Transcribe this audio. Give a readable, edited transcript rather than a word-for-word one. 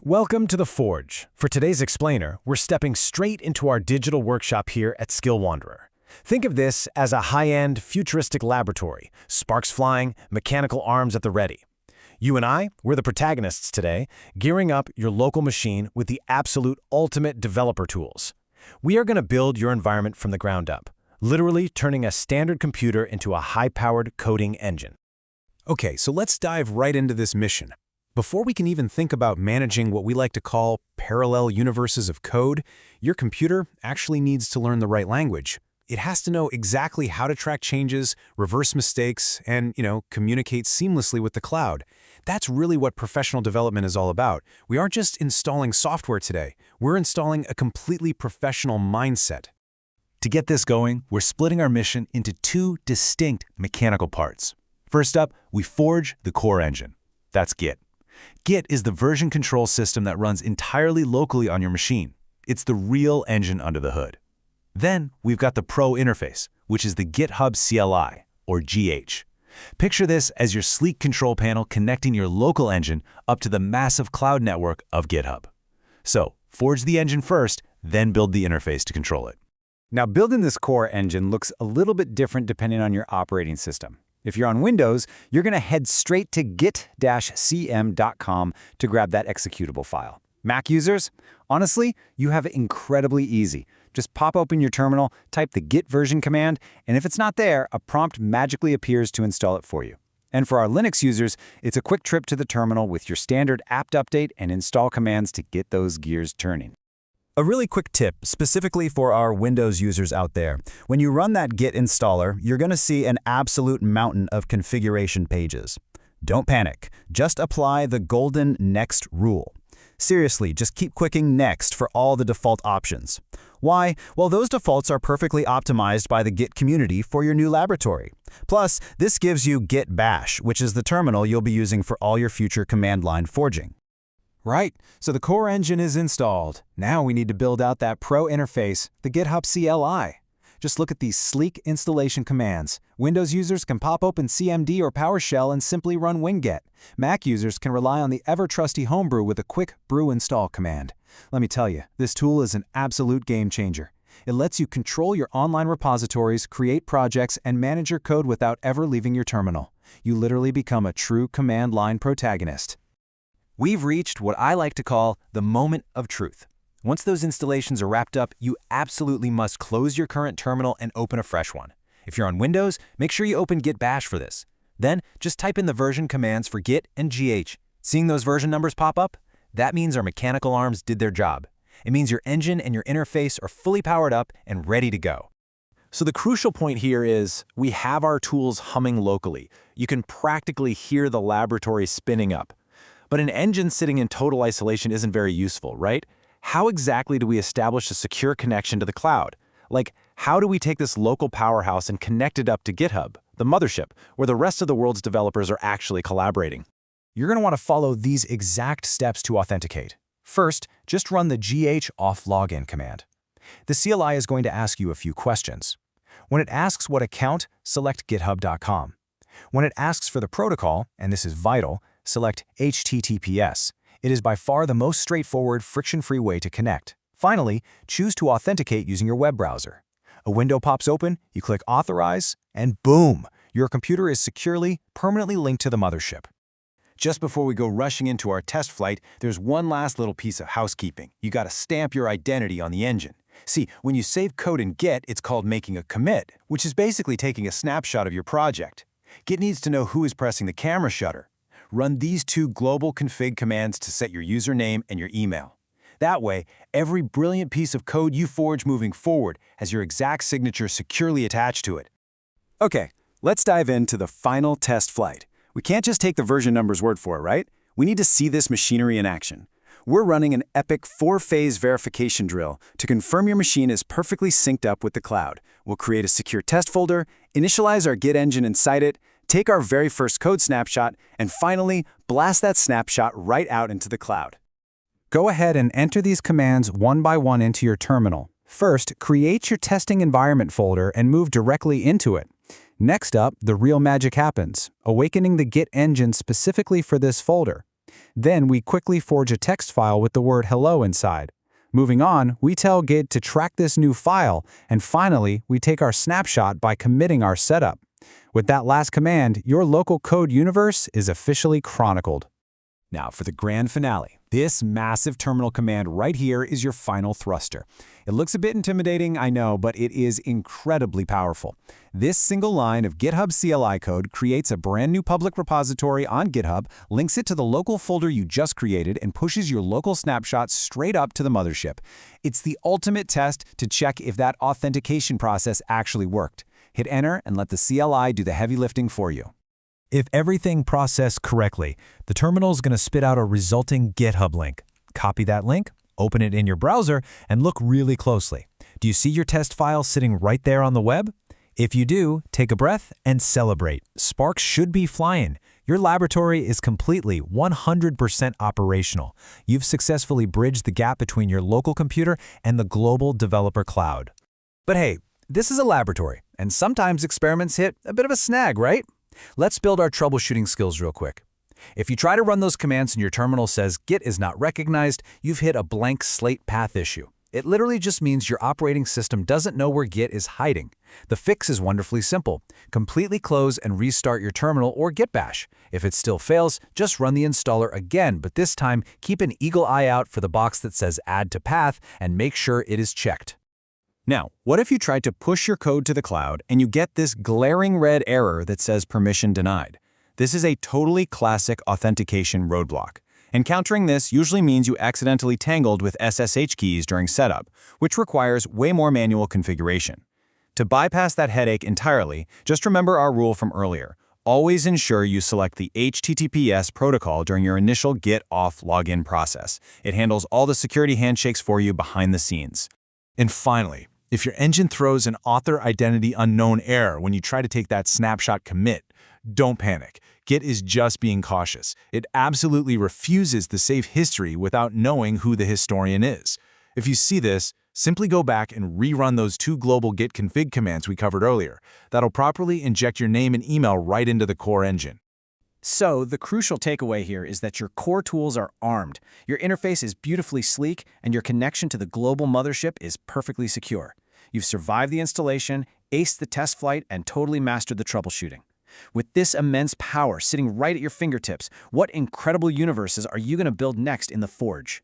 Welcome to The Forge. For today's explainer, we're stepping straight into our digital workshop here at Skill Wanderer. Think of this as a high-end, futuristic laboratory, sparks flying, mechanical arms at the ready. You and I, we're the protagonists today, gearing up your local machine with the absolute ultimate developer tools. We are going to build your environment from the ground up, literally turning a standard computer into a high-powered coding engine. Okay, so let's dive right into this mission. Before we can even think about managing what we like to call parallel universes of code, your computer actually needs to learn the right language. It has to know exactly how to track changes, reverse mistakes, and, communicate seamlessly with the cloud. That's really what professional development is all about. We aren't just installing software today. We're installing a completely professional mindset. To get this going, we're splitting our mission into two distinct mechanical parts. First up, we forge the core engine. That's Git. Git is the version control system that runs entirely locally on your machine. It's the real engine under the hood. Then we've got the Pro interface, which is the GitHub CLI, or GH. Picture this as your sleek control panel connecting your local engine up to the massive cloud network of GitHub. So, forge the engine first, then build the interface to control it. Now, building this core engine looks a little bit different depending on your operating system. If you're on Windows, you're going to head straight to git-cm.com to grab that executable file. Mac users, honestly, you have it incredibly easy. Just pop open your terminal, type the git version command, and if it's not there, a prompt magically appears to install it for you. And for our Linux users, it's a quick trip to the terminal with your standard apt update and install commands to get those gears turning. A really quick tip, specifically for our Windows users out there. When you run that Git installer, you're going to see an absolute mountain of configuration pages. Don't panic. Just apply the golden next rule. Seriously, just keep clicking next for all the default options. Why? Well, those defaults are perfectly optimized by the Git community for your new laboratory. Plus, this gives you Git bash, which is the terminal you'll be using for all your future command line forging. Right, so the core engine is installed. Now we need to build out that Pro interface, the GitHub CLI. Just look at these sleek installation commands. Windows users can pop open CMD or PowerShell and simply run winget. Mac users can rely on the ever-trusty Homebrew with a quick brew install command. Let me tell you, this tool is an absolute game changer. It lets you control your online repositories, create projects, and manage your code without ever leaving your terminal. You literally become a true command line protagonist. We've reached what I like to call the moment of truth. Once those installations are wrapped up, you absolutely must close your current terminal and open a fresh one. If you're on Windows, make sure you open Git bash for this. Then, just type in the version commands for Git and GH. Seeing those version numbers pop up? That means our mechanical arms did their job. It means your engine and your interface are fully powered up and ready to go. So the crucial point here is we have our tools humming locally. You can practically hear the laboratory spinning up. But an engine sitting in total isolation isn't very useful, right? How exactly do we establish a secure connection to the cloud? Like, how do we take this local powerhouse and connect it up to GitHub, the mothership, where the rest of the world's developers are actually collaborating? You're going to want to follow these exact steps to authenticate. First, just run the gh auth login command. The CLI is going to ask you a few questions. When it asks what account, select github.com. When it asks for the protocol, and this is vital, select HTTPS. It is by far the most straightforward, friction-free way to connect. Finally, choose to authenticate using your web browser. A window pops open, you click Authorize, and boom! Your computer is securely, permanently linked to the mothership. Just before we go rushing into our test flight, there's one last little piece of housekeeping. You gotta stamp your identity on the engine. See, when you save code in Git, it's called making a commit, which is basically taking a snapshot of your project. Git needs to know who is pressing the camera shutter. Run these two global config commands to set your username and your email. That way, every brilliant piece of code you forge moving forward has your exact signature securely attached to it. Okay, let's dive into the final test flight. We can't just take the version number's word for it, right? We need to see this machinery in action. We're running an epic 4-phase verification drill to confirm your machine is perfectly synced up with the cloud. We'll create a secure test folder, initialize our Git engine inside it, take our very first code snapshot, and finally, blast that snapshot right out into the cloud. Go ahead and enter these commands one by one into your terminal. First, create your testing environment folder and move directly into it. Next up, the real magic happens, awakening the Git engine specifically for this folder. Then we quickly forge a text file with the word hello inside. Moving on, we tell Git to track this new file, and finally, we take our snapshot by committing our setup. With that last command, your local code universe is officially chronicled. Now for the grand finale. This massive terminal command right here is your final thruster. It looks a bit intimidating, I know, but it is incredibly powerful. This single line of GitHub CLI code creates a brand new public repository on GitHub, links it to the local folder you just created, and pushes your local snapshot straight up to the mothership. It's the ultimate test to check if that authentication process actually worked. Hit enter and let the CLI do the heavy lifting for you. If everything processed correctly, the terminal is going to spit out a resulting GitHub link. Copy that link, open it in your browser, and look really closely. Do you see your test file sitting right there on the web? If you do, take a breath and celebrate. Sparks should be flying. Your laboratory is completely 100% operational. You've successfully bridged the gap between your local computer and the global developer cloud. But hey, this is a laboratory, and sometimes experiments hit a bit of a snag, right? Let's build our troubleshooting skills real quick. If you try to run those commands and your terminal says Git is not recognized, you've hit a blank slate path issue. It literally just means your operating system doesn't know where Git is hiding. The fix is wonderfully simple. Completely close and restart your terminal or Git bash. If it still fails, just run the installer again, but this time keep an eagle eye out for the box that says Add to Path and make sure it is checked. Now, what if you tried to push your code to the cloud and you get this glaring red error that says permission denied? This is a totally classic authentication roadblock. Encountering this usually means you accidentally tangled with SSH keys during setup, which requires way more manual configuration. To bypass that headache entirely, just remember our rule from earlier. Always ensure you select the HTTPS protocol during your initial Git auth login process. It handles all the security handshakes for you behind the scenes. And finally, if your engine throws an author identity unknown error when you try to take that snapshot commit, don't panic. Git is just being cautious. It absolutely refuses to save history without knowing who the historian is. If you see this, simply go back and rerun those 2 global git config commands we covered earlier. That'll properly inject your name and email right into the core engine. So, the crucial takeaway here is that your core tools are armed, your interface is beautifully sleek, and your connection to the global mothership is perfectly secure. You've survived the installation, aced the test flight, and totally mastered the troubleshooting. With this immense power sitting right at your fingertips, what incredible universes are you going to build next in the Forge?